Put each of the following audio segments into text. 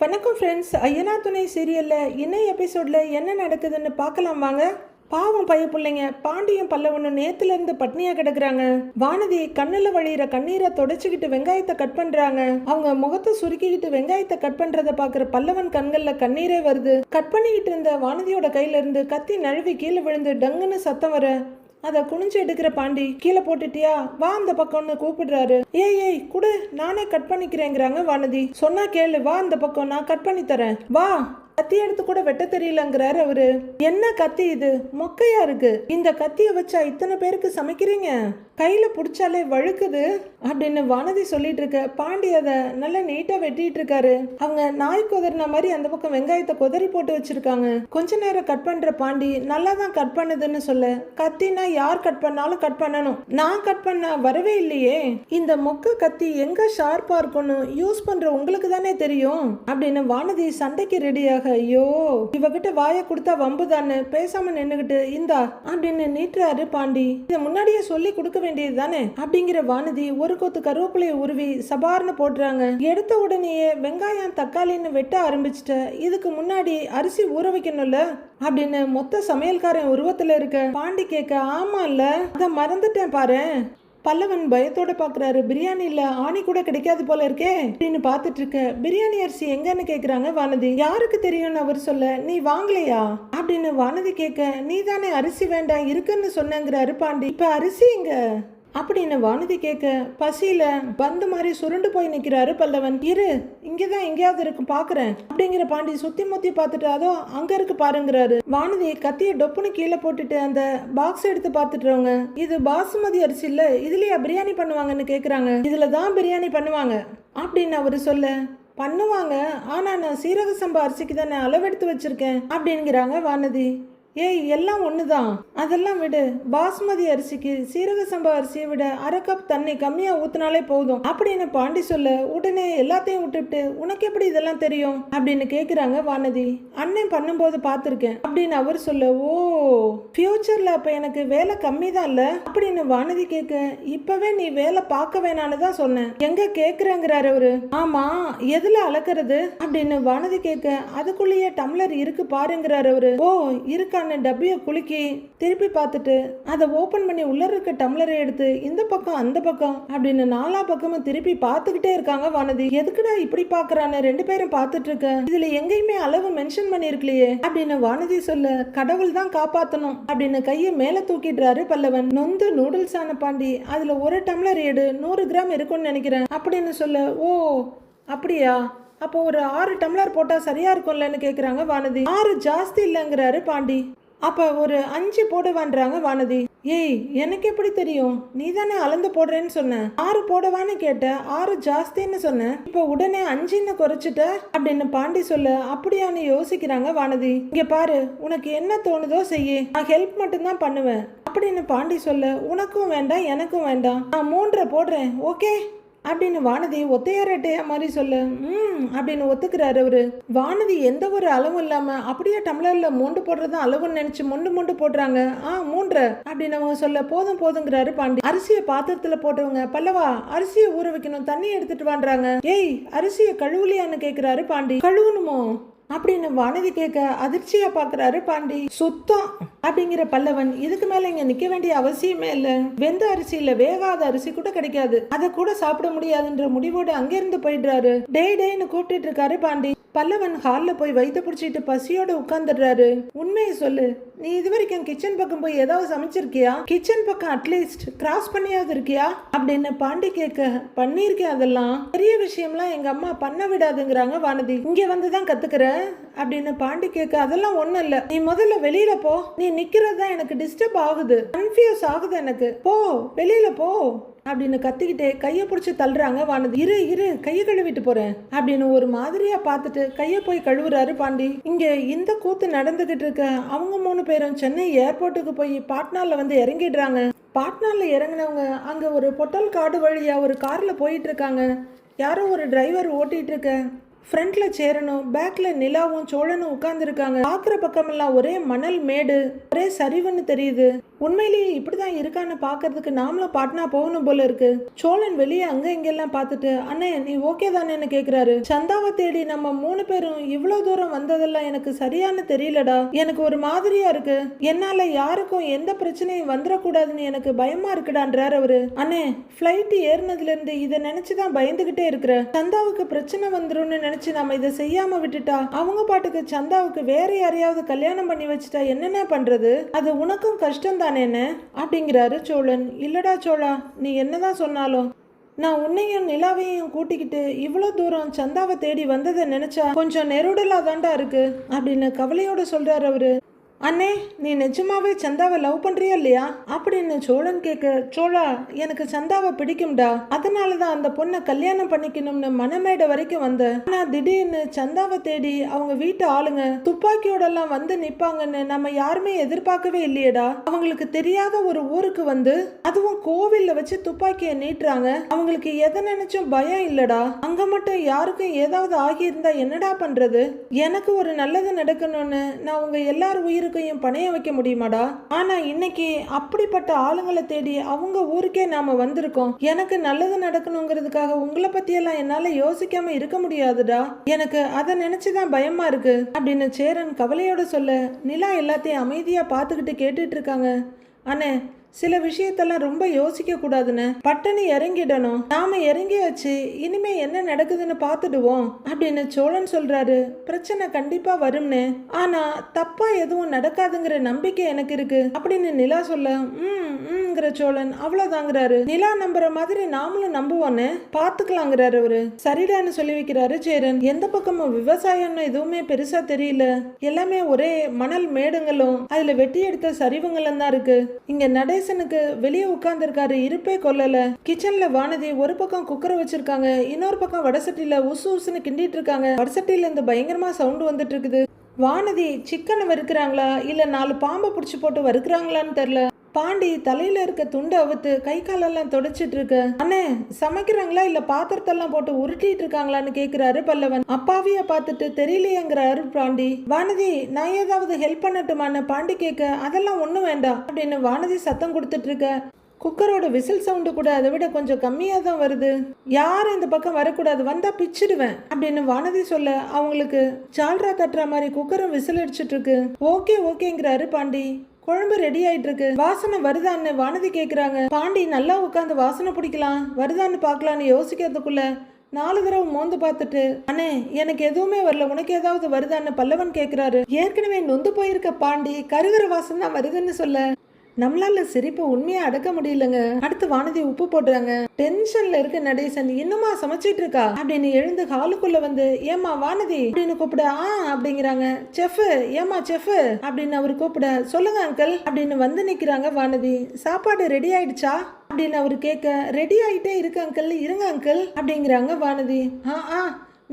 வணக்கம் ஃப்ரெண்ட்ஸ். ஐயனா துணை சீரியலில் இன்னும் எபிசோடில் என்ன நடக்குதுன்னு பார்க்கலாம் வாங்க. பாவம் பைய பிள்ளைங்க பாண்டியும் பல்லவனும் நேத்துலேருந்து பட்னியாக கிடக்குறாங்க. வானதி கண்ணில் வழியிற கண்ணீரை தொடச்சிக்கிட்டு வெங்காயத்தை கட் பண்ணுறாங்க. அவங்க முகத்தை சுருக்கிக்கிட்டு வெங்காயத்தை கட் பண்ணுறதை பார்க்குற பல்லவன் கண்களில் கண்ணீரே வருது. கட் பண்ணிக்கிட்டு இருந்த வானதியோட கையிலேருந்து கத்தி நழுவி கீழே விழுந்து டங்குன்னு சத்தம் வர அதை குனிஞ்சு எடுக்கிற பாண்டி கீழே போட்டுட்டியா, வா அந்த பக்கம்னு கூப்பிடுறாரு. ஏய் குடு, நானே கட் பண்ணிக்கிறேங்கிறாங்க வானதி. சொன்னா கேளு, வா அந்த பக்கம், நான் கட் பண்ணி தரேன், வா. கத்தி எடுத்து கூட வெட்ட தெரியலங்கிறாரு அவரு. என்ன கத்தி இது, மொக்கையா இருக்கு, இந்த கத்திய வச்சா இத்தனை பேருக்கு சமைக்கிறீங்க, கையில புடிச்சாலே வழுக்குது அப்படின்னு வானதி சொல்லிட்டு இருக்க பாண்டி அதை நல்லா நீட்டா வெட்டிட்டு இருக்காரு. அவங்க நாய் கொதறின மாதிரி அந்த பக்கம் வெங்காயத்தை கொதறி போட்டு வச்சிருக்காங்க. கொஞ்ச நேரம் கட் பண்ற பாண்டி நல்லா தான் கட் பண்ணுதுன்னு சொல்ல, கத்தினா யார் கட் பண்ணாலும் கட் பண்ணணும், நான் கட் பண்ண வரவே இல்லையே, இந்த மொக்க கத்தி எங்க ஷார்ப்பா இருக்கும்னு யூஸ் பண்ற உங்களுக்கு தானே தெரியும் அப்படின்னு வானதி சண்டைக்கு ரெடியாக. ஐயோ, இவகிட்ட வாயை கொடுத்தா வம்புதான்னு பேசாம நின்னுகிட்டு இந்தா அப்படின்னு நீட்டுறாரு பாண்டி. இதை முன்னாடியே சொல்லி கொடுக்க வேண்டியது தானே அப்படிங்கிற வானதி ஒரு கொத்து கருவேப்பிலையை உருவி சபார்னு போடுறாங்க. எடுத்த உடனேயே வெங்காயம் தக்காளின்னு வெட்ட ஆரம்பிச்சுட்ட, இதுக்கு முன்னாடி அரிசி ஊற வைக்கணும்ல அப்படின்னு மொத்த சமையல்காரன் உருவத்துல இருக்க பாண்டி கேட்க, ஆமா இல்ல அத மறந்துட்டேன் பாரு. பல்லவன் பயத்தோட பாக்குறாரு. பிரியாணி இல்ல ஆணி கூட கிடைக்காது போல இருக்கே அப்படின்னு பாத்துட்டு இருக்க. பிரியாணி அரிசி எங்கன்னு கேக்குறாங்க வானதி. யாருக்கு தெரியும்னு அவர் சொல்ல, நீ வாங்கலையா அப்படின்னு வானதி கேட்க, நீ தானே அரிசி வேண்டாம் இருக்குன்னு சொன்னங்கிறாரு பாண்டி. இப்ப அரிசி எங்க அப்படின்னு வானதி கேட்க, பசியில பந்து மாதிரி சுருண்டு போய் நிக்கிறாரு பல்லவன். இரு, இங்கதான் எங்கேயாவது இருக்கு பாக்குறேன் அப்படிங்கிற பாண்டி சுத்தி முத்தி பார்த்துட்டு அதோ அங்க இருக்கு பாருங்கிறாரு. வானதி கத்திய டொப்புன்னு கீழே போட்டுட்டு அந்த பாக்ஸ் எடுத்து பார்த்துட்டுறவங்க, இது பாசுமதி அரிசி இல்ல, இதுலயா பிரியாணி பண்ணுவாங்கன்னு கேக்குறாங்க. இதுலதான் பிரியாணி பண்ணுவாங்க அப்படின்னு அவரு சொல்ல, பண்ணுவாங்க, ஆனா நான் சீரக சம்பா அரிசிக்கு தானே அளவெடுத்து வச்சிருக்கேன் அப்படிங்கிறாங்க வானதி. ஏய், எல்லாம் ஒண்ணுதான், அதெல்லாம் விடு, பாஸ்மதி அரிசிக்கு சீரக சம்பா அரிசியை விட அரை கப் தண்ணி கம்மியா ஊத்தினாலே போதும் அப்படின்னு பாண்டி சொல்ல, உடனே எல்லாத்தையும் விட்டுட்டு உனக்கு எப்படி இதெல்லாம் தெரியும் அப்படின்னு கேக்குறாங்க வானதி. அண்ணன் பண்ணும்போது பார்த்திருக்கேன் அப்படின்னு அவர் சொல்ல, ஓ ஃபியூச்சர்ல அப்ப எனக்கு வேலை கம்மி தான் இல்ல அப்படின்னு வானதி கேட்க, இப்பவே நீ வேலை பார்க்க வேணான்னு தான் சொன்னேன், எங்க கேக்குறேங்கிறாரு அவரு. ஆமா, எதுல அளக்கிறது அப்படின்னு வானதி கேட்க, அதுக்குள்ளேயே டம்ளர் இருக்கு பாருங்கிறாரு அவரு. ஓ இருக்கா டப்பியை குலுக்கி திருப்பி பார்த்துட்டு அதை ஓபன் பண்ணி உள்ள இருக்க டம்ளரை எடுத்து இந்த பக்கம் அந்த பக்கம் அப்படின்னு நாலா பக்கமும் திருப்பி பார்த்துக்கிட்டே இருக்காங்க வானதி. எதுக்குடா இப்படி பாக்குறான்னு ரெண்டு பேரும் பார்த்துட்டு இருக்க, இதுல எங்கேயுமே அளவு மென்ஷன் பண்ணி இருக்கலையே அப்படின்னு வானதி சொல்ல, கடவுள் தான் காப்பாத்தணும் அப்படின்னு கையை மேல தூக்கிடுறாரு பல்லவன். நொந்து நூடுல்ஸ் ஆன பாண்டி, அதுல ஒரு டம்ளர் எடு 100 கிராம் இருக்கும்னு நினைக்கிறேன் அப்படின்னு சொல்ல, ஓ அப்படியா, அப்போ ஒரு 6 டம்ளர் போட்டா சரியா இருக்கும்லன்னு கேக்குறாங்க வானதி. 6 ஜாஸ்தி இல்லைங்கிறாரு பாண்டி. அப்ப ஒரு 5 போடுவான்றாங்க வானதி. ஏய், எனக்கு எப்படி தெரியும், நீ தானே அளந்து போடுறேன்னு சொன்ன, 6 போடவான்னு கேட்ட, 6 ஜாஸ்தின்னு சொன்ன, இப்ப உடனே 5ன்னு குறைச்சிட்ட அப்படின்னு பாண்டி சொல்ல, அப்படியான்னு யோசிக்கிறாங்க வானதி. இங்க பாரு, உனக்கு என்ன தோணுதோ செய்ய, நான் ஹெல்ப் மட்டும்தான் பண்ணுவேன் அப்படின்னு பாண்டி சொல்ல, உனக்கும் வேண்டாம் எனக்கும் வேண்டாம், நான் 3 போடுறேன் ஓகே அப்படின்னு வானதி ஒத்தையாரட்டையா மாதிரி சொல்ல, அப்படின்னு ஒத்துக்கிறாரு அவரு. வானதி எந்த ஒரு அளவும் இல்லாம அப்படியே டம்ளர்ல மொண்டு போடுறதும் அளவுன்னு நினைச்சு மொண்டு போடுறாங்க. 3 அப்படின்னு அவங்க சொல்ல, போதும் போதுங்கிறாரு பாண்டி. அரிசியை பாத்திரத்துல போட்டவங்க, பல்லவா அரிசியை ஊற வைக்கணும், தண்ணி எடுத்துட்டு வான்றாங்க. ஏய், அரிசியை கழுவுலையான்னு கேக்குறாரு பாண்டி. கழுவணுமோ அப்படின்னு வானதி கேட்க அதிர்ச்சியா பாக்குறாரு பாண்டி. சுத்தம் அப்படிங்கிற பல்லவன், இதுக்கு மேல இங்க நிக்க வேண்டிய அவசியமே இல்ல, வெந்த அரிசி இல்ல வேகாத அரிசி கூட கிடைக்காது, அதை கூட சாப்பிட முடியாதுன்ற முடிவோடு அங்கிருந்து போயிடுறாரு. டேன்னு கூப்பிட்டு இருக்காரு பாண்டி. பல்லவன் ஹால்ல போய் வயிற்று பிடிச்சிட்டு பசியோட உட்கார்ந்துடுறாரு. உண்மையை சொல்லு, நீ இது வரைக்கும் கிச்சன் பக்கம் போய் ஏதாவது சமைச்சிருக்கியா, கிச்சன் பக்கம் அட்லீஸ்ட் கிராஸ் பண்ணியாவது இருக்கியா அப்படின்னு பாண்டி கேட்க, பண்ணிருக்கேன், அதெல்லாம் பெரிய விஷயம்லாம் எங்க அம்மா பண்ண விடாதுங்கிறாங்க வானதி. இங்க வந்துதான் கத்துக்கிற அப்படின்னு பாண்டி கேட்க, அதெல்லாம் ஒண்ணும் இல்ல, நீ முதல்ல வெளியில போ, நீ நிக்கிறது தான் எனக்கு டிஸ்டர்ப் ஆகுது, கன்ஃபியூஸ் ஆகுது எனக்கு, போ வெளியில போ அப்படின்னு கத்திக்கிட்டே கையை பிடிச்சி தள்ளுறாங்க வானதி. இரு கையை கழுவிட்டு போறேன் அப்படின்னு ஒரு மாதிரியா பார்த்துட்டு கையை போய் கழுவுறாரு பாண்டி. இங்க இந்த கூத்து நடந்துகிட்டு இருக்க அவங்க 3 பேரும் சென்னை ஏர்போர்ட்டுக்கு போய் பாட்னால வந்து இறங்கிடுறாங்க. பாட்னால இறங்கினவங்க அங்க ஒரு பொட்டல் காடு வழியா ஒரு கார்ல போயிட்டு இருக்காங்க. யாரோ ஒரு டிரைவர் ஓட்டிட்டு இருக்க, ஃப்ரண்ட்ல சேரனும் பேக்ல நிலாவும் சோழனும் உட்கார்ந்துருக்காங்க. பாக்குற பக்கமெல்லாம் ஒரே மணல் மேடு, ஒரே சரிவுன்னு தெரியுது. உண்மையிலேயே இப்படிதான் இருக்கான்னு பாக்குறதுக்கு நாமளும் பாட்னா போகணும் போல இருக்கு. சோழன் வெளியே அங்க இங்கெல்லாம் பார்த்துட்டு, அண்ணே நீ ஓகே தானேன்னு கேக்குறாரு. சந்தாவை தேடி நம்ம 3 பேரும் இவ்வளவு தூரம் வந்ததெல்லாம் எனக்கு சரியானு தெரியலடா. எனக்கு ஒரு மாதிரியா இருக்கு. என்னால யாருக்கும் எந்த பிரச்சனையும் வந்துடக்கூடாதுன்னு எனக்கு பயமா இருக்குடான்றாரு அவரு. அண்ணே பிளைட் ஏறினதுல இருந்து இதை நினைச்சுதான் பயந்துகிட்டே இருக்கிற. சந்தாவுக்கு பிரச்சனை வந்துரும்னு நினைச்சு நாம இதை செய்யாம விட்டுட்டா அவங்க பாட்டுக்கு சந்தாவுக்கு வேற யாரையாவது கல்யாணம் பண்ணி வச்சுட்டா என்னென்ன பண்றது? அது உனக்கும் கஷ்டம் தானேன்னு அப்படிங்கிறாரு சோழன். இல்லடா சோழா, நீ என்னதான் சொன்னாலும் நான் உன்னையும் நிலாவையும் கூட்டிக்கிட்டு இவ்வளோ தூரம் சந்தாவை தேடி வந்ததை நினைச்சா கொஞ்சம் நெருடலா தாண்டா இருக்கு அப்படின்னு கவலையோட சொல்றாரு அவரு. அண்ணே நீ நிஜமாவே சந்தாவை லவ் பண்றியா இல்லையா அப்படின்னு சோழன் கேட்க, சோழா எனக்கு சந்தாவை பிடிக்கும்டா, அதனாலதான் அந்த பொண்ணை கல்யாணம் பண்ணிக்கணும்னு மனமேடை வரைக்கும் வந்தேன். ஆனா திடீர்னு சந்தாவை தேடி அவங்க வீட்டு ஆளுங்க துப்பாக்கியோட எல்லாம் வந்து நிப்பாங்கன்னு நம்ம யாருமே எதிர்பார்க்கவே இல்லையடா. அவங்களுக்கு தெரியாத ஒரு ஊருக்கு வந்து அதுவும் கோவில்ல வச்சு துப்பாக்கியை நீட்டுறாங்க. அவங்களுக்கு எதை நினைச்சும் பயம் இல்லடா. அங்க மட்டும் யாருக்கும் ஏதாவது ஆகியிருந்தா என்னடா பண்றது? எனக்கு ஒரு நல்லது நடக்கணும்னு நான் உங்க எல்லாரும் உயிருக்கு பணைய வைக்க முடியுமாடா? ஆனா இன்னைக்கு அப்படிப்பட்ட ஆளுங்களை தேடி அவங்க ஊருக்கே நாம வந்திருக்கோம். எனக்கு நல்லது நடக்கணுங்கிறதுக்காக உங்களை பத்தி எல்லாம் என்னால யோசிக்காம இருக்க முடியாதுடா. எனக்கு அதை நினைச்சுதான் பயமா இருக்கு அப்படின்னு சேரன் கவலையோட சொல்ல, நிலா எல்லாத்தையும் அமைதியா பார்த்துக்கிட்டு கேட்டுட்டு இருக்காங்க. அண்ணே சில விஷயத்தெல்லாம் ரொம்ப யோசிக்க கூடாதுன்னு பட்டணி இறங்கிடணும். நாம இறங்கியாச்சு, இனிமே என்ன நடக்குதுன்னு பார்த்துடுவோம் அப்படின்னு சோழன் சொல்றாரு. பிரச்சனை கண்டிப்பா வரும்னு, ஆனா தப்பா எதுவும் நடக்காதுங்கிற நம்பிக்கை எனக்கு இருக்கு அப்படின்னு நிலா சொல்ல, ங்கிற சோழன் அவ்வளவுதாங்கிறாரு. நிலா நம்புற மாதிரி நாமளும் நம்புவோன்னு பாத்துக்கலாங்கிறாரு அவரு. சரிடான்னு சொல்லி வைக்கிறாரு சேரன். எந்த பக்கமும் விவசாயம்னு எதுவுமே பெருசா தெரியல. எல்லாமே ஒரே மணல் மேடுங்களும் அதுல வெட்டி எடுத்த சரிவுங்களும் தான் இருக்கு. இங்க நடேசனுக்கு வெளியே உட்கார்ந்து இருக்காரு, இருப்பே கொல்லல. கிச்சன்ல வானதி ஒரு பக்கம் குக்கரை வச்சிருக்காங்க, இன்னொரு பக்கம் வடசட்டியில உசு உசுன்னு கிண்டிட்டு இருக்காங்க. வடசட்டியில இருந்து பயங்கரமா சவுண்ட் வந்துட்டு இருக்குது. வானதி சிக்கனை வறுக்கிறாங்களா இல்ல 4 பாம்பை பிடிச்சி போட்டு வறுக்கிறாங்களான்னு தெரியல. பாண்டி தலையில இருக்க துண்டை அவுத்து கை காலெல்லாம் தொடச்சிட்டு இருக்கு. அண்ணே சமைக்கிறாங்களா இல்ல பாத்திரத்தெல்லாம் போட்டு உருட்டிட்டு இருக்காங்களான்னு கேக்குறாரு பல்லவன். அப்பாவிய பார்த்துட்டு தெரியலையேங்கிறாரு பாண்டி. வானதி நான் ஏதாவது ஹெல்ப் பண்ணட்டுமான்னு பாண்டி கேட்க, அதெல்லாம் ஒண்ணும் வேண்டாம் அப்படின்னு வானதி சத்தம் கொடுத்துட்டு இருக்க. குக்கரோட விசில் சவுண்டு கூட அதை விட கொஞ்சம் கம்மியா தான் வருது. யாரும் இந்த பக்கம் வரக்கூடாது, வந்தா பிச்சிடுவேன் அப்படின்னு வானதி சொல்ல, அவங்களுக்கு ஜால்ரா தட்டுற மாதிரி குக்கரும் விசில் அடிச்சிட்டு இருக்கு. ஓகே ஓகேங்கிறாரு பாண்டி. குழம்பு ரெடி ஆயிட்டு இருக்கு. வாசனை வருதான்னு வானதி கேக்குறாங்க. பாண்டி நல்லா உட்காந்து வாசனை பிடிக்கலாம் வருதான்னு பாக்கலான்னு யோசிக்கிறதுக்குள்ள 4 தடவை மோந்து பார்த்துட்டு, அண்ணே எனக்கு எதுவுமே வரல, உனக்கு ஏதாவது வருதான்னு பல்லவன் கேக்குறாரு. ஏற்கனவே நொந்து போயிருக்க பாண்டி கருகிற வாசனை தான் வருதுன்னு சொல்ல, நம்மளால சிரிப்பு உண்மையா அடக்க முடியலங்க. அடுத்து வானதி உப்பு போடுறாங்க. டென்ஷன்ல இருக்க நடேசன் இன்னுமா சமைச்சிட்டு இருக்கா அப்படின்னு எழுந்து ஹாலுக்குள்ள வந்து, ஏமா வானதி அப்படின்னு கூப்பிட, அப்படிங்கிறாங்க. செஃப் ஏமா செஃப் அப்படின்னு அவர் கூப்பிட, சொல்லுங்க அங்கிள் அப்படின்னு வந்து நிக்கிறாங்க வானதி. சாப்பாடு ரெடி ஆயிடுச்சா அப்படின்னு அவரு கேட்க, ரெடி ஆயிட்டே இருக்கு அங்கிள், இருங்க அங்கிள் அப்படிங்கிறாங்க வானதி.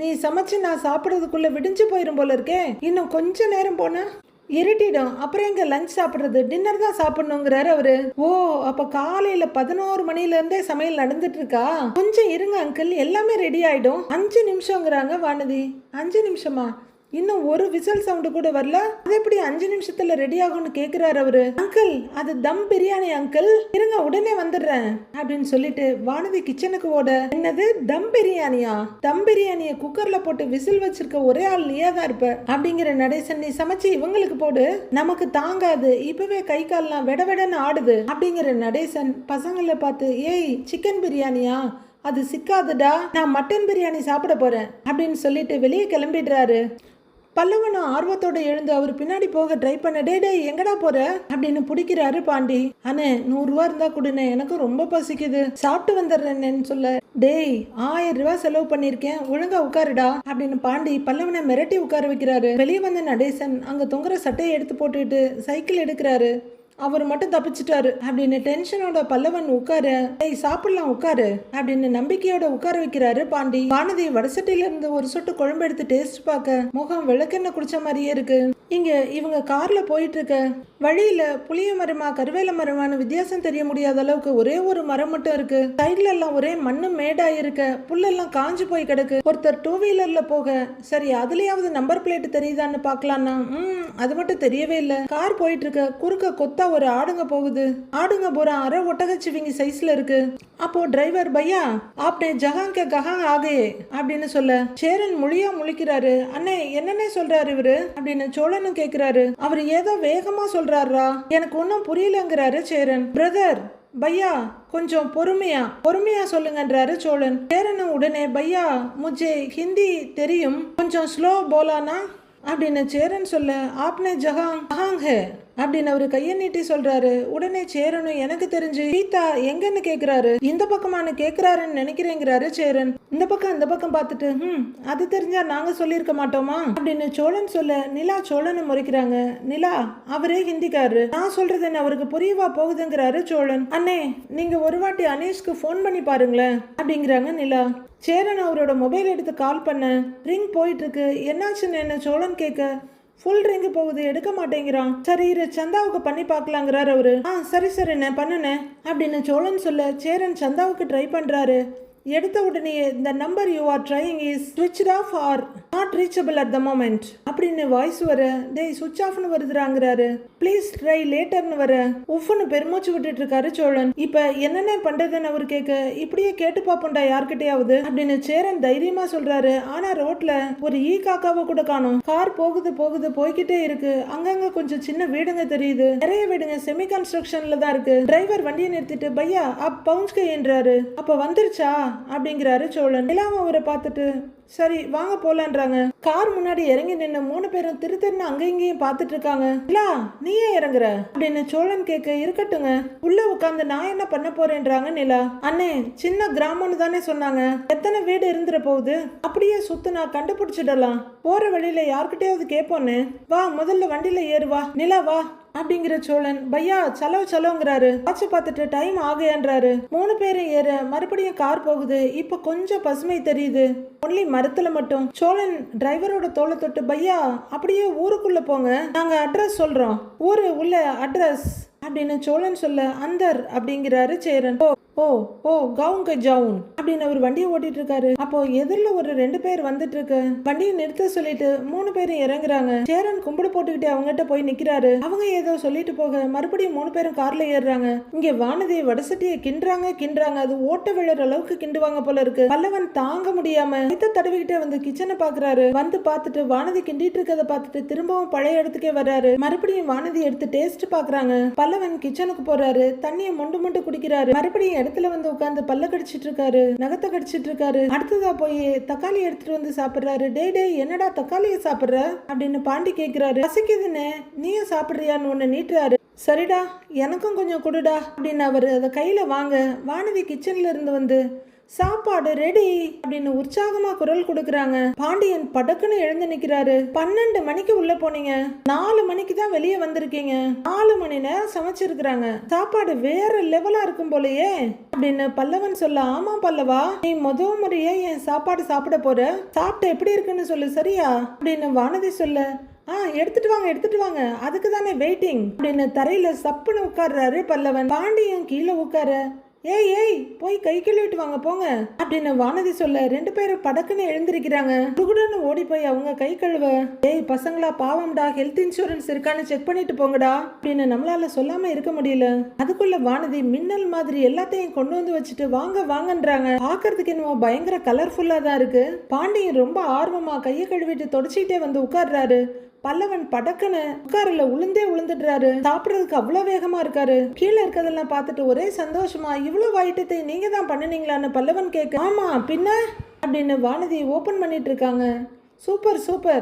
நீ சமைச்சு நான் சாப்பிட்றதுக்குள்ள விடிஞ்சு போயிரும் போல இருக்கே, இன்னும் கொஞ்ச நேரம் போன இருட்டிடும், அப்புறம் எங்க லஞ்ச் சாப்பிடுறது, டின்னர் தான் சாப்பிடணுங்கிறாரு அவரு. ஓ அப்ப காலையில 11 மணில இருந்தே சமையல் நடந்துட்டு இருக்கா? கொஞ்சம் இருங்க அங்கிள் எல்லாமே ரெடி ஆயிடும், 5 நிமிஷங்கிறாங்க வானதி. 5 நிமிஷமா? இன்னும் ஒரு விசில் சவுண்டு கூட வரல, அது எப்படி 5 நிமிஷத்துல ரெடி ஆகும்னு கேக்குறாரு அவரு. அங்கிள் அது தம் பிரியாணி அங்கிள், இருங்க உடனே வந்துடுறேன் அப்படின்னு சொல்லிட்டு வானதி கிச்சனுக்கு ஓட, என்னது தம் பிரியாணியா? தம் பிரியாணிய குக்கர்ல போட்டு விசில் வச்சிருக்க ஒரே ஆள் நீயா தான் இருப்ப அப்படிங்கிற நடேசன், நீ சமைச்சு இவங்களுக்கு போடு, நமக்கு தாங்காது, இப்பவே கை கால்லாம் வெட வெடன்னு ஆடுது அப்படிங்கிற நடேசன் பசங்களை பார்த்து, ஏய் சிக்கன் பிரியாணியா? அது சிக்காதுடா, நான் மட்டன் பிரியாணி சாப்பிட போறேன் அப்படின்னு சொல்லிட்டு வெளியே கிளம்பிடுறாரு. பல்லவனும் ஆர்வத்தோட எழுந்து அவர் பின்னாடி போக ட்ரை பண்ண, டே எங்கடா போற அப்படின்னு பிடிக்கிறாரு பாண்டி. அண்ணே 100 ரூபா இருந்தா கொடுனே, எனக்கு ரொம்ப பசிக்குது, சாப்பிட்டு வந்துடுறேன்னு சொல்ல, டேய் 1000 ரூபாய் செலவு பண்ணிருக்கேன், ஒழுங்கா உட்காருடா அப்படின்னு பாண்டி பல்லவனை மிரட்டி உட்கார வைக்கிறாரு. வெளியே வந்த நடேசன் அங்க தொங்குற சட்டையை எடுத்து போட்டுட்டு சைக்கிள் எடுக்கிறாரு. அவர் மட்டும் தப்பிச்சிட்டாரு அப்படின்னு டென்ஷனோட பல்லவன் உட்கார, ஏய் சாப்பிடலாம் உட்காரு அப்படின்னு நம்பிக்கையோட உட்கார வைக்கிறாரு பாண்டி. வானதி வடசட்டில இருந்து ஒரு சொட்டு குழம்பு எடுத்து டேஸ்ட் பார்க்க முகம் விளக்கெண்ணெய் குடிச்ச மாதிரியே இருக்கு. இங்க இவங்க கார்ல போயிட்டு இருக்க வழியில புளிய மரமா கருவேல மரமானு வித்தியாசம் தெரிய முடியாத அளவுக்கு ஒரே ஒரு மரம் மட்டும் இருக்கு. சைட்ல எல்லாம் ஒரே மண்ணு மேடா இருக்க, புல்லெல்லாம் காஞ்சு போய் கிடக்கு. ஒருத்தர் 2 வீலர்ல போக, சரி அதுலயாவது நம்பர் பிளேட் தெரியுதான்னு பாக்கலாம்னா அது மட்டும் தெரியவே இல்லை. கார் போயிட்டு இருக்க குறுக்க கொத்த கொத்தா ஒரு ஆடுங்க போகுது. ஆடுங்க பூரா அரை ஒட்டகச்சிவிங்கி சைஸ்ல இருக்கு. அப்போ டிரைவர் பையா ஆப்னே ஜஹான் கே கஹான் ஆகே அப்படின்னு சொல்ல சேரன் மொழியா முழிக்கிறாரு. அண்ணே என்னன்னே சொல்றாரு இவரு அப்படின்னு சோழனும் கேக்குறாரு. அவர் ஏதோ வேகமா சொல்றாரா, எனக்கு ஒன்னும் புரியலங்கிறாரு சேரன். பிரதர் பையா கொஞ்சம் பொறுமையா சொல்லுங்கன்றாரு சோழன். சேரனும் உடனே பையா முஜே ஹிந்தி தெரியும், கொஞ்சம் ஸ்லோ போலானா அப்படின்னு சேரன் சொல்ல ஆப்னே ஜஹாங் ஹே அப்படின்னு அவரு கையை நீட்டி சொல்றாரு. உடனே சேரனும் எனக்கு தெரிஞ்சு சீதா எங்கன்னு கேக்குறாரு. இந்த பக்கமானு கேக்குறாருன்னு நினைக்கிறேங்கிறாரு சேரன். இந்த பக்கம் பார்த்துட்டு அது தெரிஞ்சா நாங்க சொல்லியிருக்க மாட்டோமா அப்படின்னு சோழன் சொல்ல நிலா சோழனை முறைக்கிறாங்க. நிலா அவரே ஹிந்திக்காரரு, நான் சொல்றது என்ன அவருக்கு புரியவா போகுதுங்கிறாரு சோழன். அண்ணே நீங்க ஒரு வாட்டி அனீஷ்க்கு போன் பண்ணி பாருங்களேன் அப்படிங்கிறாங்க நிலா. சேரன் அவரோட மொபைல் எடுத்து கால் பண்ண ரிங் போயிட்டு இருக்கு. என்னாச்சுன்னு என்ன சோழன் கேட்க ஃபுல் ரிங்கு போகுது, எடுக்க மாட்டேங்கிறான். சரி இரு சந்தாவுக்கு பண்ணி பார்க்கலாங்கிறாரு அவரு. சரிண்ணே பண்ணுனே அப்படின்னு சோழன் சொல்ல சேரன் சந்தாவுக்கு ட்ரை பண்றாரு. எடுத்த உடனே இந்த number you are trying is switched off or not reachable at the moment அப்படின்னு வாய்ஸ் வர டேய் ஸ்விட்ச் ஆஃப்னு வருதுறாங்கிறாரு. ப்ளீஸ் ட்ரை லேட்டர்னு வர உஃப்னு பெருமூச்சு விட்டுட்டு இருக்காரு சோழன். இப்ப என்னென்ன பண்றதுன்னு அவர் கேட்க இப்படியே கேட்டு பாப்போண்டா யார்கிட்டயாவது அப்படின்னு சேரன் தைரியமா சொல்றாரு. ஆனா ரோட்ல ஒரு ஈ காக்காவை கூட காணும். கார் போகுது போய்கிட்டே இருக்கு. அங்கங்க கொஞ்சம் சின்ன வீடுங்க தெரியுது, நிறைய வீடுங்க செமி கன்ஸ்ட்ரக்ஷன்ல தான் இருக்கு. டிரைவர் வண்டியை நிறுத்திட்டு பையா அப் பவுன்ஸ் கைன்றாரு. அப்ப வந்துருச்சா அப்படிங்கிறாரு சோழன். நிலாவும் அவரை பார்த்துட்டு சரி வாங்க போலான்றாங்க. கார் முன்னாடி இறங்கி நின்று 3 பேரும் திருன்னு அங்க இங்கேயும் பார்த்துட்டு இருக்காங்க. நிலா நீயே இறங்குற அப்படின்னு சோழன் கேட்க இருக்கட்டுங்க உள்ள உட்காந்து நான் என்ன பண்ண போறேன்றாங்க நிலா. அண்ணே சின்ன கிராமம்னு தானே சொன்னாங்க, எத்தனை வீடு இருந்துற போகுது, அப்படியே சுத்துனா கண்டுபிடிச்சிடலாம். போற வழியில யார்கிட்டயாவது கேட்போன்னு வா, முதல்ல வண்டியில ஏறுவா நிலா வா அப்படிங்கிற சோழன். பையா சலோங்கிறாரு. வாட்ச பார்த்துட்டு டைம் ஆகையான்றாரு. 3 பேரும் ஏற மறுபடியும் கார் போகுது. இப்ப கொஞ்சம் பசுமை தெரியுது, ஒன்லி மரத்துல மட்டும். சோழன் டிரைவரோட தோலை தொட்டு பையா அப்படியே ஊருக்குள்ள போங்க, நாங்க அட்ரஸ் சொல்றோம், ஊரு உள்ள அட்ரஸ் அப்படின்னு சோழன் சொல்ல அந்தர் அப்படிங்கிறாரு சேரன். ஓ கவுங்க ஜவுன் அப்படின்னு அவர் வண்டியை ஓட்டிட்டு இருக்காரு. அப்போ எதிரில ஒரு 2 பேர் வந்துட்டு இருக்கு. வண்டியை நிறுத்த சொல்லிட்டு 3 பேரும் இறங்குறாங்க. சேரன் கும்பிடு போட்டுக்கிட்டே அவங்ககிட்ட போய் நிக்கிறாரு. அவங்க ஏதோ சொல்லிட்டு போக மறுபடியும் 3 பேரும் கார்ல ஏறுறாங்க. இங்க வானதியை வடசட்டியை கிண்டுறாங்க. அது ஓட்ட விழற அளவுக்கு கிண்டுவாங்க போல இருக்கு. பல்லவன் தாங்க முடியாம தடவிக்கிட்டே வந்து கிச்சனை பாக்குறாரு. வந்து பார்த்துட்டு வானதி கிண்டிட்டு இருக்கதை பார்த்துட்டு திரும்பவும் பழைய இடத்துக்கே வர்றாரு. மறுபடியும் வானதி எடுத்து டேஸ்ட் பாக்குறாங்க. பல்லவன் கிச்சனுக்கு போறாரு. தண்ணியை மொண்டு குடிக்கிறாரு. மறுபடியும் இடத்துல வந்து உட்கார்ந்து பல்ல கடிச்சிட்டு இருக்காரு, நகத்தை கடிச்சிட்டு இருக்காரு. அடுத்ததா போய் தக்காளி எடுத்துட்டு வந்து சாப்பிடுறாரு. டேய் என்னடா தக்காளியை சாப்பிடுற அப்படின்னு பாண்டி கேக்குறாரு. பசிக்குதுன்னு நீயும் சாப்பிடுறியான்னு ஒண்ணு நீட்டுறாரு. சரிடா எனக்கும் கொஞ்சம் கொடுடா அப்படின்னு அவரு அதை கையில வாங்க வானதி கிச்சன்ல இருந்து வந்து சாப்பாடு ரெடி அப்படின்னு உற்சாகமா குரல் கொடுக்கறாங்க. பாண்டியன் படக்குன்னு எழுந்து நிக்கிறாரு. 12 மணிக்கு உள்ள போனீங்க, 4 மணிக்கு தான் வெளியே வந்திருக்கீங்க, 4 மணி நேரம் சமைச்சிருக்கிறாங்க, சாப்பாடு வேற லெவலா இருக்கும் போலயே அப்படின்னு பல்லவன் சொல்ல ஆமா பல்லவா, நீ முறையே என் சாப்பாடு சாப்பிட போற, சாப்பிட்டு எப்படி இருக்குன்னு சொல்லு சரியா அப்படின்னு வானதி சொல்ல எடுத்துட்டு வாங்க அதுக்கு தானே வெயிட்டிங் அப்படின்னு தரையில சப்புன்னு உட்கார்றாரு பல்லவன். பாண்டியன் கீழே உட்கார ஏய் போய் கை கழுவிட்டு வாங்க போங்க அப்படின்னு வானதி சொல்ல 2 பேரும் படக்குன்னு எழுந்திருக்கிறாங்க. குடுகுடுன்னு ஓடி போய் அவங்க கை கழுவ பசங்களா பாவம்டா, ஹெல்த் இன்சூரன்ஸ் இருக்கான்னு செக் பண்ணிட்டு போங்கடா அப்படின்னு நம்மளால சொல்லாம இருக்க முடியல. அதுக்குள்ள வானதி மின்னல் மாதிரி எல்லாத்தையும் கொண்டு வந்து வச்சுட்டு வாங்கன்றாங்க. பாக்குறதுக்கு என்னமோ பயங்கர கலர்ஃபுல்லா தான் இருக்கு. பாண்டியன் ரொம்ப ஆர்வமா கையை கழுவிட்டு தொடச்சிக்கிட்டே வந்து உட்கார்றாரு. பல்லவன் படக்குன்னு உட்காருல விழுந்துடுறாரு. சாப்பிடுறதுக்கு அவ்வளவு வேகமா இருக்காரு. கீழே இருக்கதெல்லாம் பார்த்துட்டு ஒரே சந்தோஷமா இவ்வளவு ஐட்டத்தை நீங்க தான் பண்ணுனீங்களான்னு பல்லவன் கேட்க ஆமா பின்ன அப்படின்னு வானதி ஓபன் பண்ணிட்டு இருக்காங்க. சூப்பர்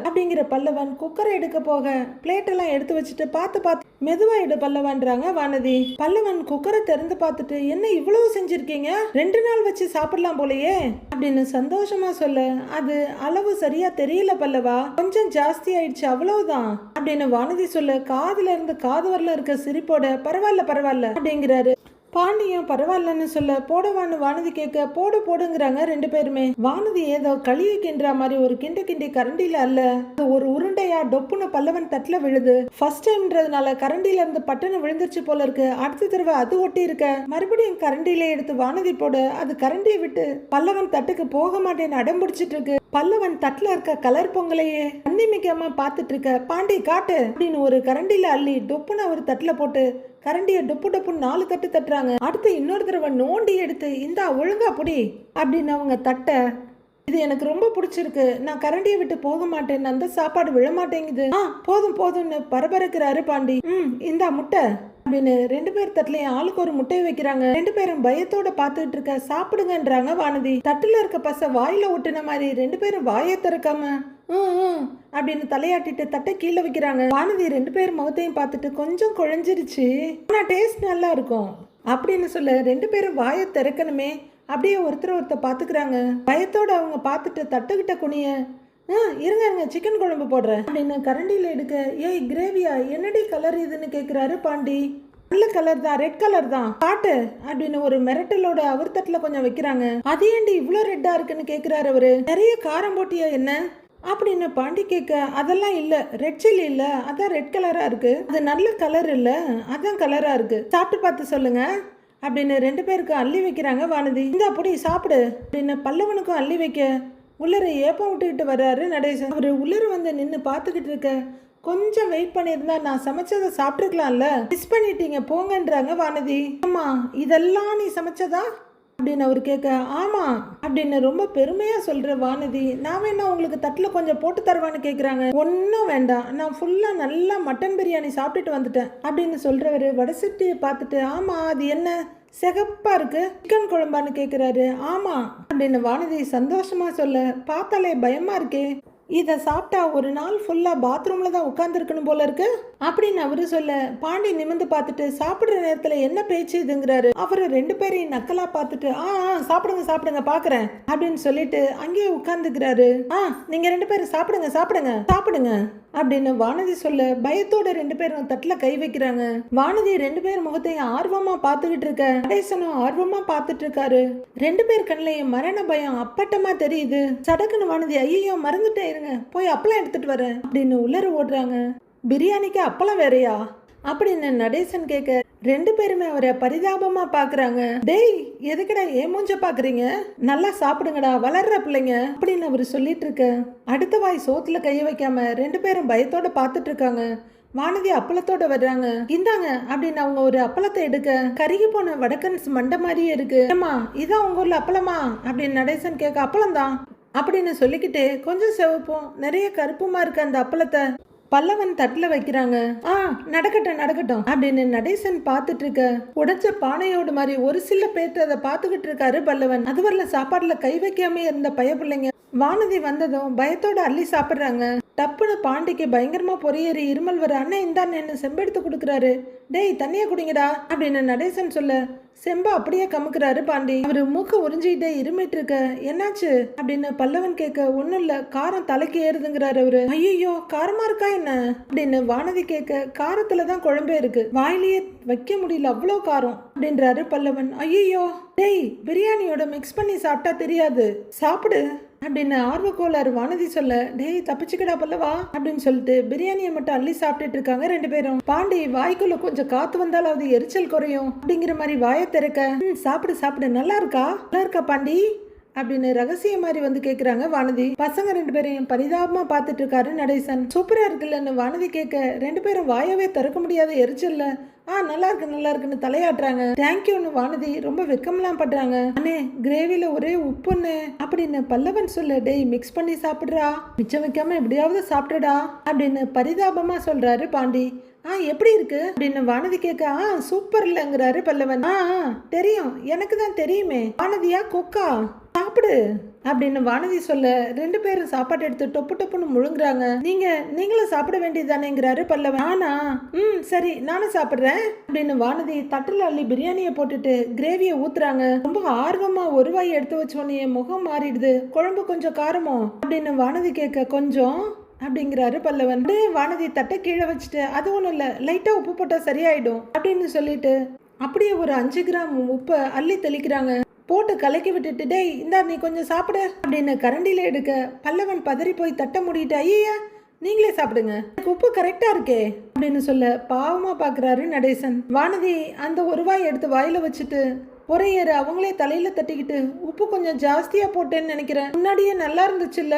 அப்படிங்கிற பல்லவன் குக்கரை எடுக்க போக பிளேட் எல்லாம் எடுத்து வச்சுட்டு பார்த்து மெதுவா எடு பல்லவன்றாங்க வானதி. பல்லவன் குக்கரை திறந்து பார்த்துட்டு என்ன இவ்வளவு செஞ்சிருக்கீங்க, 2 நாள் வச்சு சாப்பிடலாம் போலயே அப்படின்னு சந்தோஷமா சொல்ல அது அளவு சரியா தெரியல பல்லவா, கொஞ்சம் ஜாஸ்தி ஆயிடுச்சு அவ்வளவுதான் அப்படின்னு வானதி சொல்ல காதுல இருந்து காது வரல இருக்க சிரிப்போட பரவாயில்ல அப்படிங்கிறாரு. பாண்டியும் பரவாயில்லன்னு சொல்ல போடவான்னு வானதி கேட்க போடுங்கிறாங்க 2 பேருமே. வானதி ஏதோ களியை கிண்டுற மாதிரி ஒரு கிண்டி கரண்டியில அல்ல, ஒரு உருண்டையா டொப்புன்னு பல்லவன் தட்டுல விழுது. ஃபர்ஸ்ட் டைம்ன்றதுனால கரண்டியில இருந்து பட்டுன்னு விழுந்துருச்சு போல இருக்கு. அடுத்த தடவை அது ஒட்டி இருக்க மறுபடியும் கரண்டியில எடுத்து வானதி போட அது கரண்டியை விட்டு பல்லவன் தட்டுக்கு போக மாட்டேன்னு அடம்பிடிச்சிட்டு இருக்கு. பல்லவன் தட்டுல இருக்க கலர் பொங்கலையே அன்னிமிக்காம பாத்துட்டு இருக்க பாண்டி காட்டு அப்படின்னு ஒரு கரண்டியில அள்ளி டொப்புன்னு அவர் தட்டுல போட்டு கரண்டியை டொப்பு டொப்புன்னு 4 தட்டு தட்டுறாங்க. அடுத்து இன்னொரு தடவை நோண்டி எடுத்து இந்தா ஒழுங்கா புடி அப்படின்னு அவங்க தட்ட. இது எனக்கு ரொம்ப பிடிச்சிருக்கு, நான் கரண்டியை விட்டு போக மாட்டேன், அந்த சாப்பாடு விழ மாட்டேங்குது. போதும் போதும்னு பரபரக்கிறாரு பாண்டி. இந்தா முட்டை அப்படின்னு 2 பேர் தட்டுலயும் ஆளுக்கு ஒரு முட்டையை வைக்கிறாங்க. 2 பேரும் பயத்தோட பாத்துக்கிட்டு இருக்க. சாப்பிடுங்கன்றாங்க வானதி. தட்டுல இருக்க பச வாயில ஒட்டுன மாதிரி 2 பேரும் வாயை திறக்காம அப்படின்னு தலையாட்டிட்டு தட்டை கீழே வைக்கிறாங்க. வானதி 2 பேர் முகத்தையும் பார்த்துட்டு கொஞ்சம் குழஞ்சிருச்சு, ஆனா டேஸ்ட் நல்லா இருக்கும் அப்படின்னு சொல்ல 2 பேரும் வாயை திறக்கணுமே அப்படியே ஒருத்தர் பாத்துக்கிறாங்க. பயத்தோட அவங்க பார்த்துட்டு தட்டுக்கிட்ட குனிய இருங்க சிக்கன் குழம்பு போடுறேன் அப்படின்னு கரண்டியில எடுக்க. ஏய் கிரேவியா, என்னடி கலர் இதுன்னு கேக்குறாரு பாண்டி. நல்ல கலர் தான், ரெட் கலர் தான் காட்டு அப்படின்னு ஒரு மிரட்டலோட அவர் தட்டுல கொஞ்சம் வைக்கிறாங்க. அது ஏண்டி இவ்வளோ ரெட்டா இருக்குன்னு கேக்குறாரு அவரு. நிறைய காரம் போட்டியா என்ன அப்படின்னு பாண்டி கேட்க. அதெல்லாம் இல்ல, ரெட் சில்லி இல்ல, அதான் ரெட் கலரா இருக்கு. அது நல்ல கலர் இல்ல, அதான் கலரா இருக்கு, சாப்பிட்டு பார்த்து சொல்லுங்க அப்படின்னு 2 பேருக்கு அள்ளி வைக்கிறாங்க வானதி. இந்த அப்படி சாப்பிடு அப்படின்னு பல்லவனுக்கும் அள்ளி வைக்க. உள்ளர ஏப்பம் விட்டுக்கிட்டு வர்றாரு நடேசன். அவரு உள்ளர வந்து நின்று பார்த்துக்கிட்டு இருக்க. கொஞ்சம் வெயிட் பண்ணியிருந்தா நான் சமைச்சதை சாப்பிட்டுருக்கலாம்ல, மிஸ் பண்ணிட்டீங்க போங்கன்றாங்க வானதி. ஆமா இதெல்லாம் நீ சமைச்சதா அப்படின்னு அவர் கேட்க. ஆமா அப்படின்னு ரொம்ப பெருமையா சொல்ற வானதி. நான் வேணா உங்களுக்கு தட்டில் கொஞ்சம் போட்டு தருவான்னு கேட்குறாங்க. ஒன்றும் வேண்டாம், நான் ஃபுல்லா நல்லா மட்டன் பிரியாணி சாப்பிட்டுட்டு வந்துட்டேன் அப்படின்னு சொல்றவரு வடசட்டியை பார்த்துட்டு ஆமா அது என்ன சிகப்பா இருக்கு, சிக்கன் குழம்பான்னு கேட்குறாரு. ஆமா அப்படின்னு வானதி சந்தோஷமா சொல்ல. பார்த்தாலே பயமா இருக்கே, இதை சாப்பிட்டா ஒரு நாள் ஃபுல்லாக பாத்ரூமில் தான் உட்காந்துருக்கணும் போல இருக்கு அப்படின்னு அவரு சொல்ல. பாண்டி நிமிந்து பார்த்துட்டு சாப்பிட்ற நேரத்தில் என்ன பேச்சு இதுங்கிறாரு. அவரு 2 பேரையும் நக்கலா பார்த்துட்டு சாப்பிடுங்க சாப்பிடுங்க பார்க்குறேன் அப்படின்னு சொல்லிட்டு அங்கேயே உட்காந்துக்கிறாரு. நீங்க 2 பேரும் சாப்பிடுங்க சாப்பிடுங்க சாப்பிடுங்க அப்படின்னு வானதி சொல்ல. பயத்தோட 2 பேரும் தட்டில் கை வைக்கிறாங்க. வானதி 2 பேர் முகத்தையும் ஆர்வமா பார்த்துக்கிட்டு இருக்க. நடேசனும் ஆர்வமா பார்த்துட்டு இருக்காரு. 2 பேர் கண்ணிலையும் மரண பயம் அப்பட்டமா தெரியுது. சடக்குன்னு வானதி ஐயோ மறந்துட்டேன், இருங்க போய் அப்பளம் எடுத்துட்டு வரேன் அப்படின்னு உள்ளர ஓடுறாங்க. பிரியாணிக்கு அப்பளம் வேறையா அப்படின்னு நடேசன் கேட்க. 2 பேருமே அவரை பரிதாபமா பாக்குறாங்க. டேய் எதுக்குடா ஏன் மூஞ்ச பாக்குறீங்க, நல்லா சாப்பிடுங்கடா வளர்ற பிள்ளைங்க அப்படின்னு அவரு சொல்லிட்டு இருக்க. அடுத்த வாய் சோத்துல கைய வைக்காம 2 பேரும் பயத்தோட பாத்துட்டு இருக்காங்க. வானதி அப்பளத்தோட வர்றாங்க. இந்தாங்க அப்படின்னு அவங்க ஒரு அப்பளத்தை எடுக்க. கருகி போன வடக்கன்ஸ் மண்டை மாதிரியே இருக்கு. ஏமா இதான் உங்க ஊர்ல அப்பளமா அப்படின்னு நடேசன் கேட்க. அப்பளம் தான் அப்படின்னு சொல்லிக்கிட்டு கொஞ்சம் செவப்பும் நிறைய கருப்புமா இருக்கு அந்த அப்பளத்தை பல்லவன் தட்டுல வைக்கிறாங்க. நடக்கட்டும் நடக்கட்டும் அப்படின்னு நடேசன் பார்த்துட்டு இருக்க. உடைச்ச பானையோடு மாதிரி ஒரு சில பேர்த்து அதை பார்த்துக்கிட்டு இருக்காரு பல்லவன். அது வரல சாப்பாடுல கை வைக்காம இருந்த பய பிள்ளைங்க வானதி வந்ததும் பயத்தோட அள்ளி சாப்பிடுறாங்க. டப்புன்னு பாண்டிக்கு பயங்கரமா பொறியேறி இருமல் வர. அண்ணன் இந்தான்னு செம்பெடுத்து கொடுக்குறாரு. டேய் தண்ணியா குடிங்கடா அப்படின்னு நடேசன் சொல்ல செம்ப அப்படியே கமுக்குறாரு பாண்டி. அவரு மூக்க உறிஞ்சிக்கிட்டே இருமிட்டு இருக்க. என்னாச்சு அப்படின்னு பல்லவன் கேட்க. ஒன்னும் இல்ல, காரம் தலைக்கு ஏறுதுங்கிறாரு அவரு. ஐயோ காரமா இருக்கா என்ன அப்படின்னு வானதி கேட்க. காரத்துலதான் குழம்பே இருக்கு, வாயிலேயே வைக்க முடியல அவ்வளோ காரம் அப்படின்றாரு பல்லவன். ஐயோ டேய் பிரியாணியோட மிக்ஸ் பண்ணி சாப்பிட்டா தெரியாது, சாப்பிடு அப்படின்னு ஆர்வக்கோளாறு வானதி சொல்ல. டேய் தப்பிச்சுக்கடா பல்லவா அப்படின்னு சொல்லிட்டு பிரியாணியை மட்டும் அள்ளி சாப்பிட்டுட்டு இருக்காங்க 2 பேரும். பாண்டி வாய்க்குள்ள கொஞ்சம் காத்து வந்தாலும் அது எரிச்சல் குறையும் அப்படிங்கிற மாதிரி வாயை திறக்க. சாப்பிடு சாப்பிடு நல்லா இருக்கா பாண்டி அப்படின்னு ரகசிய மாதிரி வந்து கேக்குறாங்க வானதி. பசங்க 2 பேரையும் பரிதாபமா பார்த்துட்டு இருக்காரு நடேசன். சூப்பரா இருக்குல்லன்னு வானதி கேட்க 2 பேரும் வாயவே திறக்க முடியாத எரிச்சல்ல நல்லா இருக்குன்னு தலையாட்டுறாங்க. தேங்க்யூன்னு வானதி ரொம்ப வெக்கம்லாம் பண்றாங்க. அண்ணே கிரேவில ஒரே உப்புன்னு அப்படின்னு பல்லவன் சொல்ல. டேய் மிக்ஸ் பண்ணி சாப்பிடுறா, மிச்சம் வைக்காம எப்படியாவது சாப்பிடுடா அப்படின்னு பரிதாபமா சொல்றாரு பாண்டி. எப்படி இருக்கு அப்படின்னு வானதி கேட்க. சூப்பர் இல்லங்கிறாரு பல்லவன். தெரியும், எனக்கு தான் தெரியுமே. வானதியா கொக்கா சாப்பிடு அப்படின்னு வானதி சொல்ல. 2 பேரும் சாப்பாடு எடுத்து டொப்பு டொப்புன்னு முழுங்குறாங்க. நீங்களும் சாப்பிட வேண்டியதானேங்கிறாரு பல்லவன். சரி நானும் சாப்பிடுறேன் அப்படின்னு வானதி தட்டுல அள்ளி பிரியாணியை போட்டுட்டு கிரேவியை ஊத்துறாங்க. ரொம்ப ஆர்வமா ஒரு வாய் எடுத்து வச்சோன்னே முகம் மாறிடுது. குழம்பு கொஞ்சம் காரமோ அப்படின்னு வானதி கேட்க. கொஞ்சம் அப்படிங்கிறாரு பல்லவன். வானதி தட்டை கீழே வச்சுட்டு அது ஒன்றும் இல்லை, லைட்டா உப்பு போட்டா சரியாயிடும் அப்படின்னு சொல்லிட்டு அப்படியே ஒரு 5 கிராம் உப்பை அள்ளி தெளிக்கிறாங்க. போட்டு கலக்கி விட்டுட்டு டேய் இந்தா நீ கொஞ்சம் சாப்பிடு அப்படின்னு கரண்டியில எடுக்க. பல்லவன் பதறி போய் தட்டை மூடிட்டு ஐயா நீங்களே சாப்பிடுங்க, உப்பு கரெக்டா இருக்கே அப்படின்னு சொல்ல பாவமா பாக்குறாரு நடேசன். வானதி அந்த ஒரு வாய் எடுத்து வாயில வச்சுட்டு பொறையேறு அவங்களே தலையில தட்டிக்கிட்டு உப்பு கொஞ்சம் ஜாஸ்தியா போட்டேன்னு நினைக்கிறேன், முன்னாடியே நல்லா இருந்துச்சுல்ல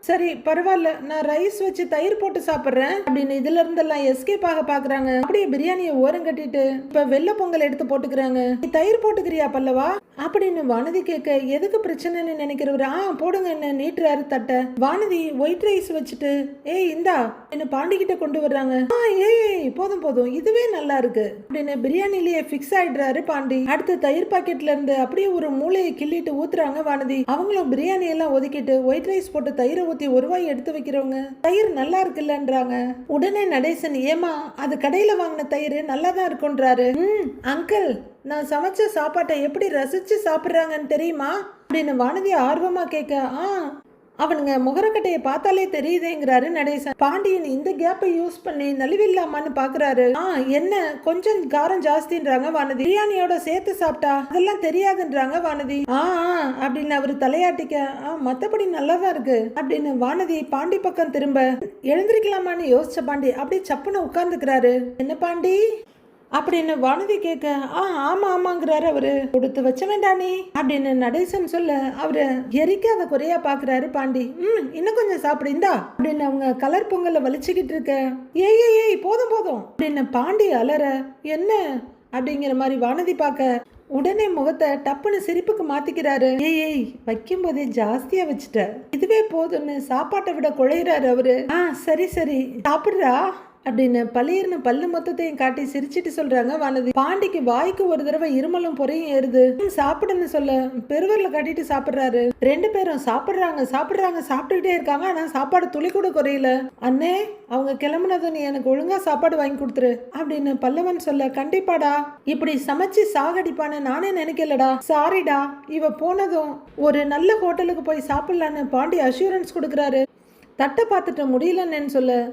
சரி பரவாயில்ல, நான் ரைஸ் வச்சு தயிர் போட்டு சாப்பிடுறேன் அப்படின்னு இதுல இருந்தெல்லாம் எஸ்கேப் ஆக பாக்குறாங்க. அப்படியே பிரியாணியை ஓரம் கட்டிட்டு இப்ப வெள்ளை பொங்கல் எடுத்து போட்டுக்கிறாங்க. நீ தயிர் போட்டுக்கிறியா பல்லவா அப்படின்னு வானதி கேட்க, எதுக்கு பிரச்சனைன்னு நினைக்கிறவரு போடுங்க என்ன நீட்டுறாரு தட்டை. வானதி ஒயிட் ரைஸ் வச்சுட்டு ஏய் இந்தா என்ன பாண்டி கிட்ட கொண்டு வர்றாங்க. ஏய் போதும் போதும் இதுவே நல்லா இருக்கு அப்படின்னு பிரியாணிலேயே பிக்ஸ் ஆயிடுறாரு பாண்டி. அடுத்து தயிர் பாக்கெட்ல இருந்து அப்படியே ஒரு மூளையை கிள்ளிட்டு ஊத்துறாங்க வானதி. அவங்களும் பிரியாணி எல்லாம் ஒதுக்கிட்டு ஒயிட் ரைஸ் போட்டு தயிரை ஊத்தி ஒரு வாய் எடுத்து வைக்கிறவங்க தயிர் நல்லா இருக்குல்லன்றாங்க. உடனே நடேசன் ஏமா அது கடையில வாங்கின தயிர் நல்லா தான் இருக்குன்றாரு. அங்கிள் நான் சமைச்ச சாப்பாட்டை எப்படி ரசிச்சு சாப்பிடுறாங்கன்னு தெரியுமா அப்படின்னு வானதி ஆர்வமா கேட்க, அவனுங்க முகரக்கட்டையை பார்த்தாலே தெரியுதேங்கிறாரு நடேசன். பாண்டியன் இந்த கேப்பை யூஸ் பண்ணி நலிவில்லாமான்னு பாக்குறாரு. என்ன கொஞ்சம் காரம் ஜாஸ்தின்றாங்க வானதி. பிரியாணியோட சேர்த்து சாப்பிட்டா அதெல்லாம் தெரியாதுன்றாங்க வானதி. அப்படின்னு அவரு தலையாட்டிக்க, மத்தபடி நல்லாதான் இருக்கு அப்படின்னு வானதி பாண்டி பக்கம் திரும்ப எழுந்திருக்கலாமான்னு யோசிச்ச பாண்டி அப்படியே சப்புன்னு உட்கார்ந்துக்கிறாரு. என்ன பாண்டி அப்படின்னு வானதி கேட்க, ஆமா ஆமாங்கிறாரு அவரு. கொடுத்து வச்ச வேண்டானே அப்படின்னு நடேசன் சொல்ல அவரு எரிக்காத குறையா பாக்குறாரு பாண்டி. இன்னும் கொஞ்சம் சாப்பிடுந்தா அப்படின்னு அவங்க கலர் பொங்கலை வலிச்சுக்கிட்டு இருக்க, ஏய் போதும் போதும் அப்படின்னு பாண்டி அலற, என்ன அப்படிங்கிற மாதிரி வானதி பார்க்க உடனே முகத்தை டப்புன்னு சிரிப்புக்கு மாத்திக்கிறாரு. ஏய் வைக்கும் போதே ஜாஸ்தியா வச்சுட்ட, இதுவே போதும்னு சாப்பாட்டை விட குழையிறாரு அவரு. சரி சரி சாப்பிடுறா அப்படின்னு பள்ளியிருந்து பல்லு மொத்தத்தையும் காட்டி சிரிச்சிட்டு சொல்றாங்க வானதி. பாண்டிக்கு வாய்க்கு ஒரு தடவை இருமலும் பொறையும் ஏறுது. சாப்பிடுன்னு சொல்ல பெருவரில் காட்டிட்டு சாப்பிடுறாரு. ரெண்டு பேரும் சாப்பிடுறாங்க சாப்பிட்டுக்கிட்டே இருக்காங்க. ஆனா சாப்பாடு துளி கூட குறையல. அண்ணே அவங்க கிளம்புனதும் நீ எனக்கு ஒழுங்கா சாப்பாடு வாங்கி கொடுத்துரு அப்படின்னு பல்லவன் சொல்ல, கண்டிப்பாடா இப்படி சமைச்சு சாகடிப்பான்னு நானே நினைக்கலடா, சாரிடா. இவ போனதும் ஒரு நல்ல ஹோட்டலுக்கு போய் சாப்பிடலான்னு பாண்டி அஷூரன்ஸ் கொடுக்குறாரு. தட்டை பார்த்துட்டு முடியலன்னு சொல்ல,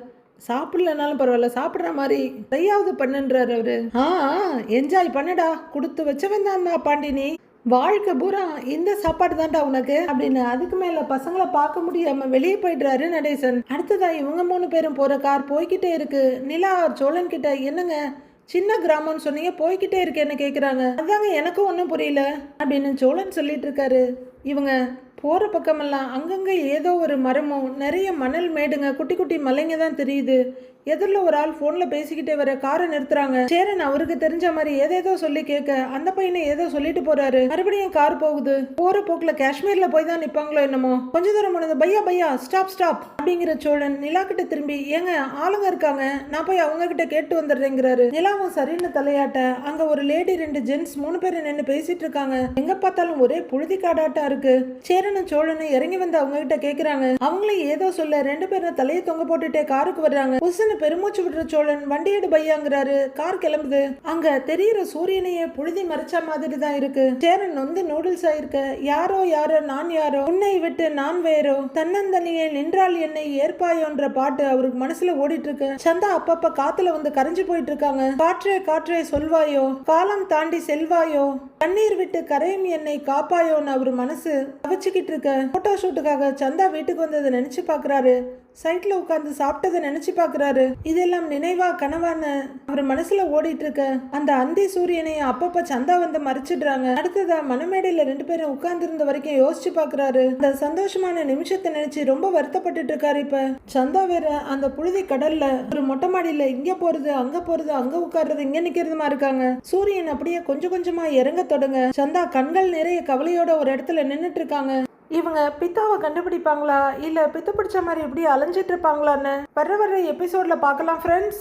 சாப்பிடலனாலும் பரவாயில்ல சாப்பிட்ற மாதிரி ட்ரையாவது பண்ணுன்றாரு அவரு. என்ஜாய் பண்ணடா, கொடுத்து வச்சவன் தான்டா பாண்டினி, வாழ்க்கை பூரா இந்த சாப்பாடு தான்டா உனக்கு அப்படின்னு அதுக்கு மேல பசங்களை பார்க்க முடியாம வெளியே போயிடுறாரு நடேசன். அடுத்ததா இவங்க 3 பேரும் போற கார் போய்கிட்டே இருக்கு. நிலா சோழன் கிட்ட, என்னங்க சின்ன கிராமம்னு சொன்னீங்க போய்கிட்டே இருக்கேன்னு கேக்குறாங்க. அதாங்க எனக்கும் ஒன்றும் புரியல அப்படின்னு சோழன் சொல்லிட்டு இருக்காரு. இவங்க போகிற பக்கமெல்லாம் அங்கங்கே ஏதோ ஒரு மரமும் நிறைய மணல் மேடுங்க குட்டி குட்டி மலைங்க தான் தெரியுது. எதிரில் ஒரு ஆள் ஃபோனில் பேசிக்கிட்டே வர காரை நிறுத்துறாங்க. சேரன் அவருக்கு தெரிஞ்ச மாதிரி ஏதேதோ சொல்லி கேட்க அந்த பையனை ஏதோ சொல்லிட்டு போறாரு. மறுபடியும் கார் போகுது. போற போக்குல காஷ்மீர்ல போய் தான் நிப்பாங்களோ என்னமோ. கொஞ்ச தூரம் போனது, பையா ஸ்டாப் அப்படிங்கிற சோழன் நிலா கிட்ட திரும்பி, ஏங்க ஆளுங்க இருக்காங்க, நான் போய் அவங்க கிட்ட கேட்டு வந்துடுறேங்கிறாரு. நிலாவும் சரின்னு தலையாட்ட அங்க ஒரு லேடி 2 ஜென்ட்ஸ் 3 பேர் நின்று பேசிட்டு இருக்காங்க. எங்க பார்த்தாலும் ஒரே புழுதி காடாட்டா இருக்கு. சேரனும் சோழனும் இறங்கி வந்து அவங்க கிட்ட கேக்குறாங்க. அவங்களும் ஏதோ சொல்ல 2 பேரும் தலையை தொங்க போட்டுட்டே காருக்கு வர்றாங்க. பெருமூச்சு விடுற சோழன் வண்டி எடு பையாங்கிறாரு. கார் கிளம்புது. அங்க தெரியுற சூரியனையே புழுதி மறைச்ச மாதிரி தான் இருக்கு. சேரன் வந்து நூடுல்ஸ் ஆயிருக்க, யாரோ நான் யாரோ, உன்னை விட்டு நான் வேறோ, தன்னந்தனியே நின்றால் என்னை ஏற்பாயோன்ற பாட்டு அவருக்கு மனசுல ஓடிட்டு இருக்கு. சந்தா அப்பப்ப காத்துல வந்து கரைஞ்சு போயிட்டு இருக்காங்க. காற்றே சொல்வாயோ, காலம் தாண்டி செல்வாயோ, கண்ணீர் விட்டு கரையும் என்னை காப்பாயோன்னு அவர் மனசு தவச்சுக்கிட்டு இருக்க. போட்டோ ஷூட்டுக்காக சந்தா வீட்டுக்கு வந்ததை நினைச்சு பாக்குறாரு. சைட்ல உட்கார்ந்து சாப்பிட்டதை நினைச்சு பாக்குறாரு. இதெல்லாம் நினைவா கனவான்னு அவர் மனசுல ஓடிட்டு இருக்க. அந்த அந்தி சூரியனையும் அப்பப்ப சந்தா வந்து மறைச்சிடுறாங்க. அடுத்ததா மனமேடையில 2 பேரும் உட்கார்ந்து இருந்த வரைக்கும் யோசிச்சு பாக்குறாரு. அந்த சந்தோஷமான நிமிஷத்தை நினைச்சு ரொம்ப வருத்தப்பட்டு இருக்காரு. இப்ப சந்தா வேற அந்த புழுதி கடல்ல ஒரு மொட்டை மாடியில இங்க போறது அங்க உட்கார்றது இங்க நிக்கிறதுமா இருக்காங்க. சூரியன் அப்படியே கொஞ்சம் கொஞ்சமா இறங்க தொடங்க. சந்தா கண்கள் நிறைய கவலையோட ஒரு இடத்துல நின்னுட்டு இருக்காங்க. இவங்க பித்தாவை கண்டுபிடிப்பாங்களா இல்ல பித்து பிடிச்ச மாதிரி எப்படி அலைஞ்சிட்டு இருப்பாங்களான்னு வர்ற எபிசோட்ல பார்க்கலாம் ஃப்ரெண்ட்ஸ்.